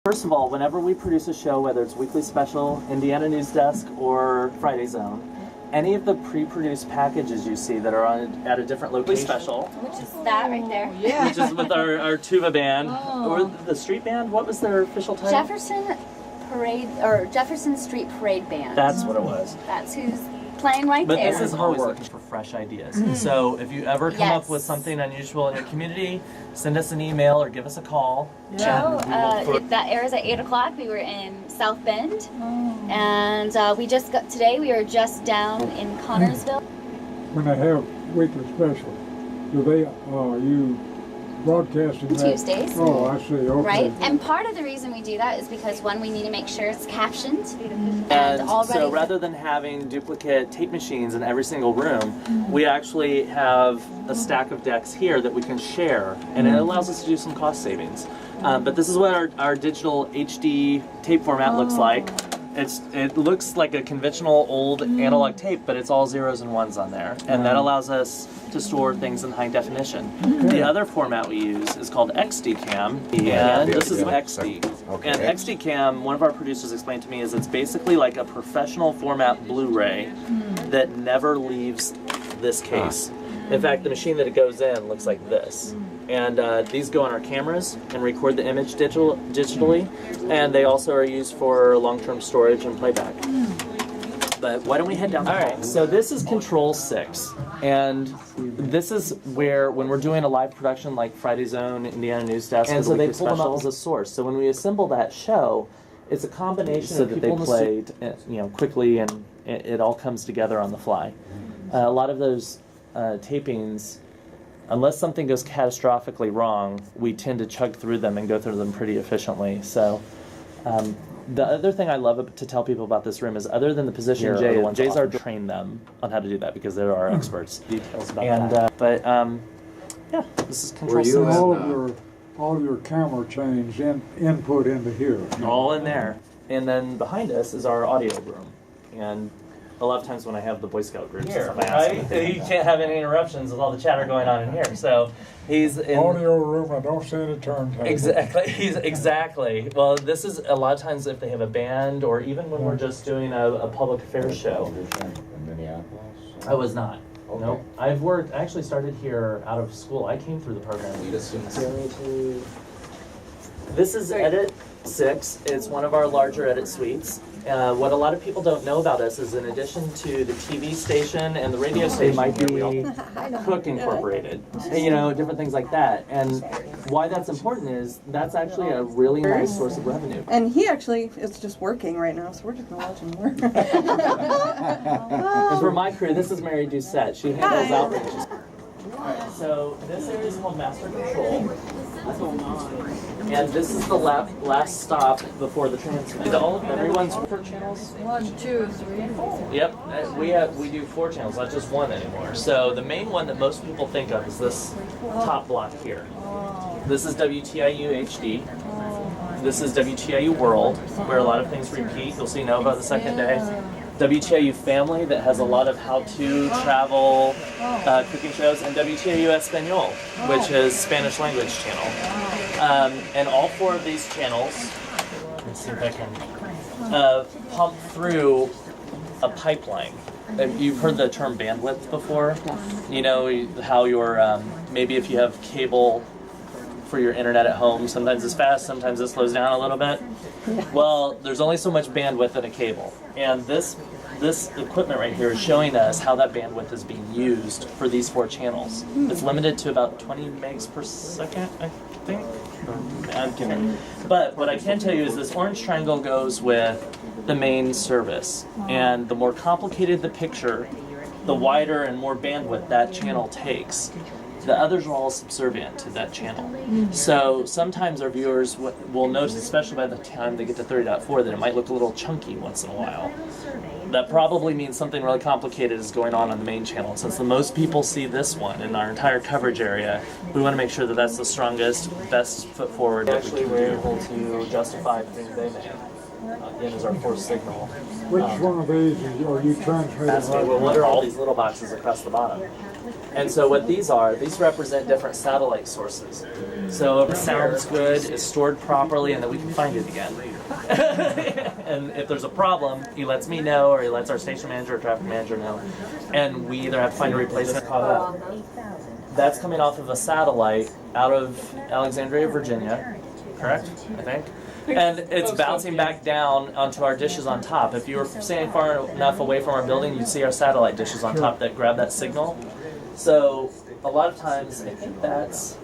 First of all, whenever we produce a show, whether it's Weekly Special, Indiana News Desk, or Friday Zone, any of the pre-produced packages you see that are at a different location, special, which is that right there, which is with our tuba band, or the street band. What was their official title? Jefferson Street Parade Band. That's what it was. That's who's playing right but there. This is always looking for fresh ideas. So if you ever come up with something unusual in your community, send us an email or give us a call. That airs at 8 o'clock. We were in South Bend, and today we were just down in Connorsville. When they have weekly special, do they you broadcasting that? Tuesdays. Oh, I see. Okay. Right, and part of the reason we do that is because one, we need to make sure it's captioned. And so rather than having duplicate tape machines in every single room, we actually have a stack of decks here that we can share, and it allows us to do some cost savings. But this is what our digital HD tape format looks like. It looks like a conventional old analog tape, but it's all zeros and ones on there, and that allows us to store things in high definition. The other format we use is called XD-Cam, and this is XD. And XD-Cam, one of our producers explained to me, is it's basically like a professional format Blu-ray that never leaves this case. In fact, the machine that it goes in looks like this. And these go on our cameras and record the image digitally, and they also are used for long-term storage and playback. But why don't we head down the hall? All right, so this is Control 6, and this is where, when we're doing a live production like Friday Zone, Indiana News Desk, and so they pull them up as a source. So when we assemble that show, it's a combination of that they played, quickly, and it all comes together on the fly. A lot of those tapings, unless something goes catastrophically wrong, we tend to chug through them and go through them pretty efficiently. So the other thing I love to tell people about this room is, other than the position J's are train them on how to do that, because they're our experts. Details about that. Yeah, this is Control 6. All of your camera chains input into here. All in there. And then behind us is our audio room. And a lot of times when I have the Boy Scout groups, you can't have any interruptions with all the chatter going on in here. So he's in audio room. I don't see any turntable. Exactly. Well, this is a lot of times if they have a band, or even when we're just doing a public affairs show. I was not. Okay. Nope. I actually started here out of school. I came through the program. This is Edit 6. It's one of our larger edit suites. What a lot of people don't know about us is, in addition to the TV station and the radio station, might be Cook Incorporated, different things like that. And why that's important is that's actually a really nice source of revenue. And he actually is just working right now, so we're just gonna watch him work. And for my crew, this is Mary Doucette. She handles outreach. Alright, so this area is called Master Control. And this is the last stop before the transmit. Everyone's 4 channels? 1, 2, 3, 4. Yep, we do 4 channels, not just 1 anymore. So the main one that most people think of is this top block here. This is WTIU HD. This is WTIU World, where a lot of things repeat. You'll see Nova the second day. WTIU Family, that has a lot of how-to, travel, cooking shows, and WTIU Espanol, which is Spanish language channel. And all 4 of these channels, let's see if I can, pump through a pipeline. You've heard the term bandwidth before? You know how your, maybe if you have cable for your internet at home, sometimes it's fast, sometimes it slows down a little bit. Well, there's only so much bandwidth in a cable, and this equipment right here is showing us how that bandwidth is being used for these 4 channels. It's limited to about 20 megs per second, I think. I'm kidding. But what I can tell you is this orange triangle goes with the main service, and the more complicated the picture, the wider and more bandwidth that channel takes. The others are all subservient to that channel. So sometimes our viewers will notice, especially by the time they get to 30.4, that it might look a little chunky once in a while. That probably means something really complicated is going on the main channel. Since the most people see this one in our entire coverage area, we want to make sure that that's the strongest, best foot forward. Actually, we're able to justify the things they make. again is our fourth signal. Which one of these are you transmitting? Asking, well, what are all these little boxes across the bottom? And so what these are, these represent different satellite sources. So if it sounds good, is stored properly, and then we can find it again. And if there's a problem, he lets me know, or he lets our station manager or traffic manager know. And we either have to find a replacement caught up. That's coming off of a satellite out of Alexandria, Virginia, correct? I think. And it's bouncing back down onto our dishes on top. If you were standing far enough away from our building, you'd see our satellite dishes on top that grab that signal. So a lot of times, I think that's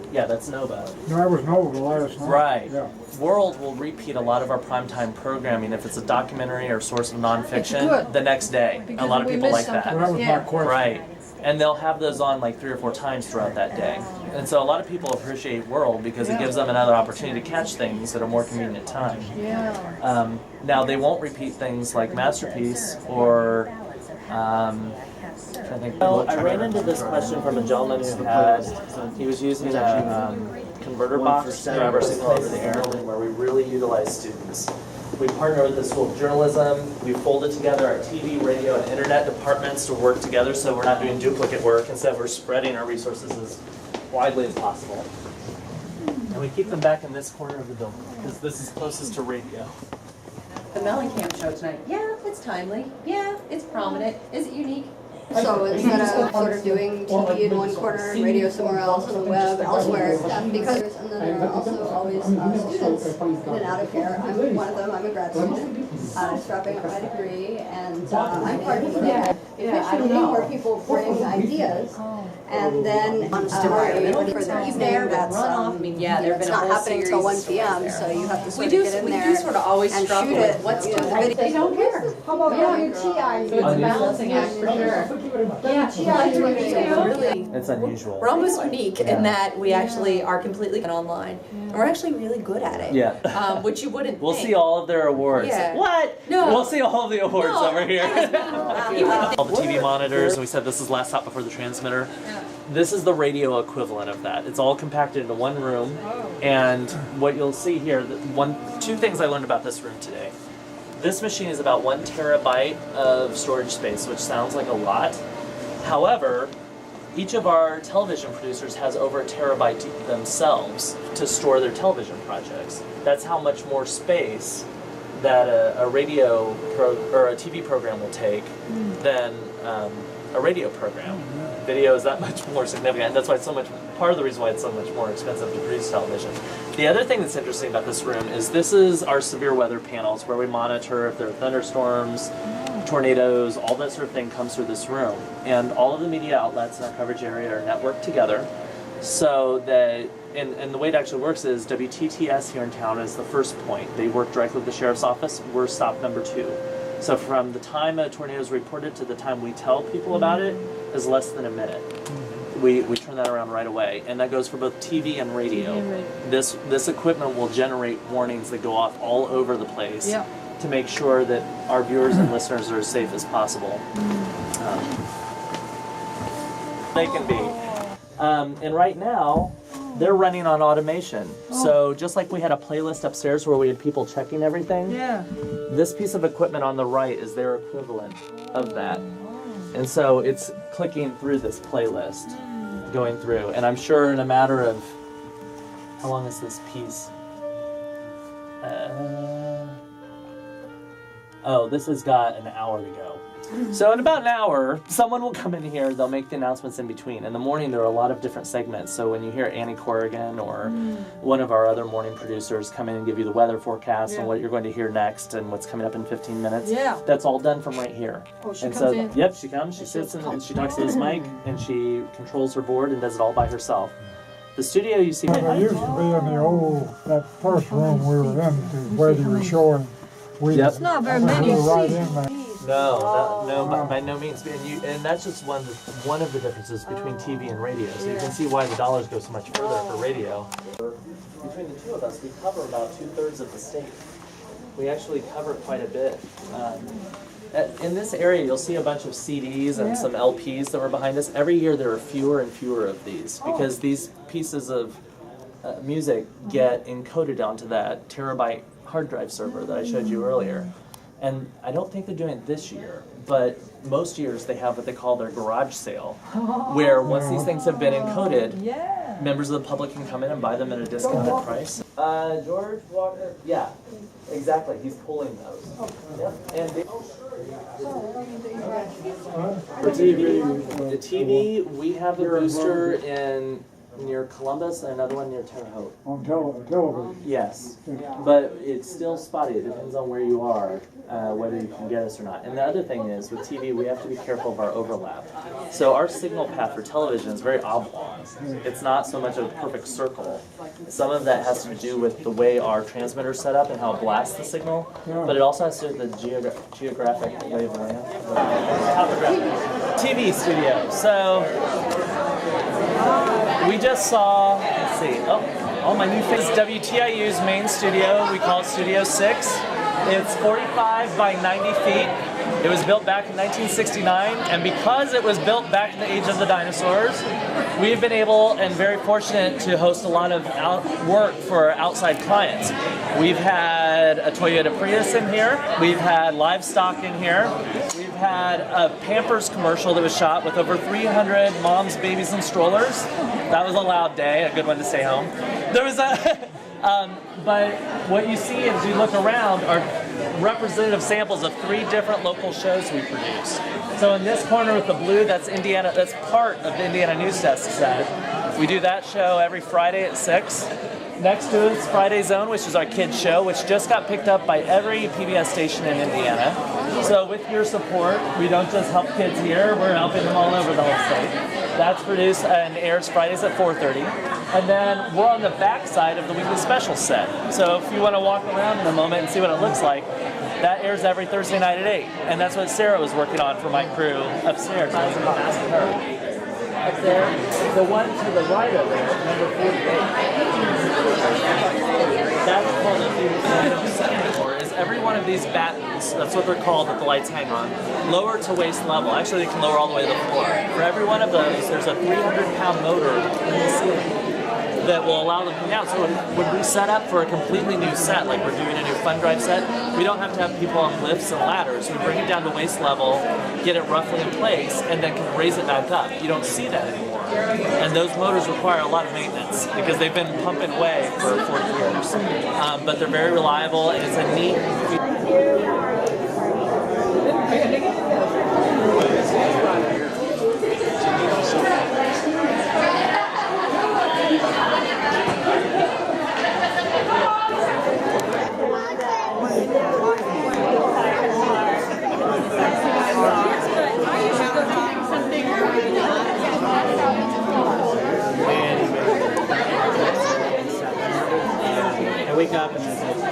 Nova. No, that was Nova last night. Right. Yeah. World will repeat a lot of our primetime programming if it's a documentary or source of nonfiction the next day. A lot of people like that. Well, that was my question. Right. And they'll have those on like 3 or 4 times throughout that day. And so a lot of people appreciate World because it gives them another opportunity to catch things at a more convenient time. Yeah. Now they won't repeat things like Masterpiece or I think. Well, I ran into this question from a gentleman who he was using a converter box to grab our signal over the air, where we really utilize students. We partner with the School of Journalism. We folded together our TV, radio, and internet departments to work together so we're not doing duplicate work. Instead, we're spreading our resources as widely as possible. And we keep them back in this corner of the building because this is closest to radio. The Mellencamp show tonight. Yeah, it's timely. Yeah, it's prominent. Is it unique? So instead of sort of doing TV in one corner and radio somewhere else, and the web elsewhere, because and then there are also always students in and out of here. I'm one of them. I'm a grad student, strapping up my degree, and I'm part of the efficiency where people bring ideas, and then for the evening, that's it's not happening until 1 p.m. So you have to sort of get in there sort of always and struggle shoot with it. what's to They don't care. How about WTIU? So it's a balancing act for sure. It's unusual. We're almost unique in that we actually are completely online, and we're actually really good at it. Yeah. Which you wouldn't. We'll think. see all of their awards. Yeah. What? No. We'll see all of the awards over here. You would think. All the TV monitors, and we said this is last stop before the transmitter. This is the radio equivalent of that. It's all compacted into one room, and what you'll see here, two things I learned about this room today. This machine is about 1 terabyte of storage space, which sounds like a lot. However, each of our television producers has over 1 terabyte themselves to store their television projects. That's how much more space that a radio or a TV program will take than a radio program. Video is that much more significant, and that's why it's so much. Part of the reason why it's so much more expensive to produce television. The other thing that's interesting about this room is this is our severe weather panels where we monitor if there are thunderstorms, tornadoes, all that sort of thing comes through this room. And all of the media outlets in our coverage area are networked together so that, and the way it actually works is WTTS here in town is the first point. They work directly with the sheriff's office. We're stop number 2. So from the time a tornado is reported to the time we tell people about it is less than a minute. We turn that around right away, and that goes for both TV and radio. This equipment will generate warnings that go off all over the place to make sure that our viewers and listeners are as safe as possible. They can be. And right now, they're running on automation. So just like we had a playlist upstairs where we had people checking everything, this piece of equipment on the right is their equivalent of that. And so it's clicking through this playlist, going through. And I'm sure in a matter of, how long is this piece? This has got an hour to go. So in about an hour, someone will come in here, they'll make the announcements in between. In the morning, there are a lot of different segments. So when you hear Annie Corrigan or one of our other morning producers come in and give you the weather forecast and what you're going to hear next and what's coming up in 15 minutes, that's all done from right here. Oh, she and comes so, in? Yep, she comes, she sits and she talks to this mic and she controls her board and does it all by herself. The studio you see There used to be in the that first room we were in, where you were showing. It's not very many right seats. in there. No, by no means. And that's just one of the differences between TV and radio. So you can see why the dollars go so much further for radio. Between the two of us, we cover about 2/3 of the state. We actually cover quite a bit. In this area, you'll see a bunch of CDs and some LPs that were behind us. Every year, there are fewer and fewer of these because these pieces of music get encoded onto that terabyte hard drive server that I showed you earlier. And I don't think they're doing it this year, but most years they have what they call their garage sale, where once these things have been encoded, members of the public can come in and buy them at a discounted price. George Walker, yeah, exactly. He's pulling those. Yep. And For TV, the TV, we have a booster in near Columbus and another one near Terre Haute. on television. Yes, but it's still spotty. It depends on where you are, whether you can get us or not. And the other thing is, with TV, we have to be careful of our overlap. So our signal path for television is very oblong. It's not so much a perfect circle. Some of that has to do with the way our transmitter is set up and how it blasts the signal, but it also has to do with the geographic lay of the land. TV studio. So we just saw, let's see, oh, my new face, WTIU's main studio. We call it Studio 6. It's 45 by 90 feet. It was built back in 1969, and because it was built back in the age of the dinosaurs, we've been able and very fortunate to host a lot of work for outside clients. We've had a Toyota Prius in here. We've had livestock in here. We've had a Pampers commercial that was shot with over 300 moms, babies, and strollers. That was a loud day, a good one to stay home. There was a, but what you see as you look around are representative samples of 3 different local shows we produce. So in this corner with the blue, that's Indiana. That's part of the Indiana News Desk set. We do that show every Friday at 6. Next to it is Friday Zone, which is our kids show, which just got picked up by every PBS station in Indiana. So with your support, we don't just help kids here, we're helping them all over the whole state. That's produced and airs Fridays at 4:30. And then we're on the back side of the weekly special set. So if you want to walk around in a moment and see what it looks like, that airs every Thursday night at 8. And that's what Sarah was working on for my crew upstairs. I was going to ask her. Up there, the one to the right of it, number 48. That's called a is every one of these battens, that's what they're called that the lights hang on, lower to waist level. Actually, they can lower all the way to the floor. For every one of those, there's a 300-pound motor in the ceiling that will allow them to come down. So when we set up for a completely new set, like we're doing a new fun drive set, we don't have to have people on lifts and ladders. We bring it down to waist level, get it roughly in place, and then can raise it back up. You don't see that anymore. And those motors require a lot of maintenance because they've been pumping away for 40 years. But they're very reliable, and it's a neat I wake up and it's like,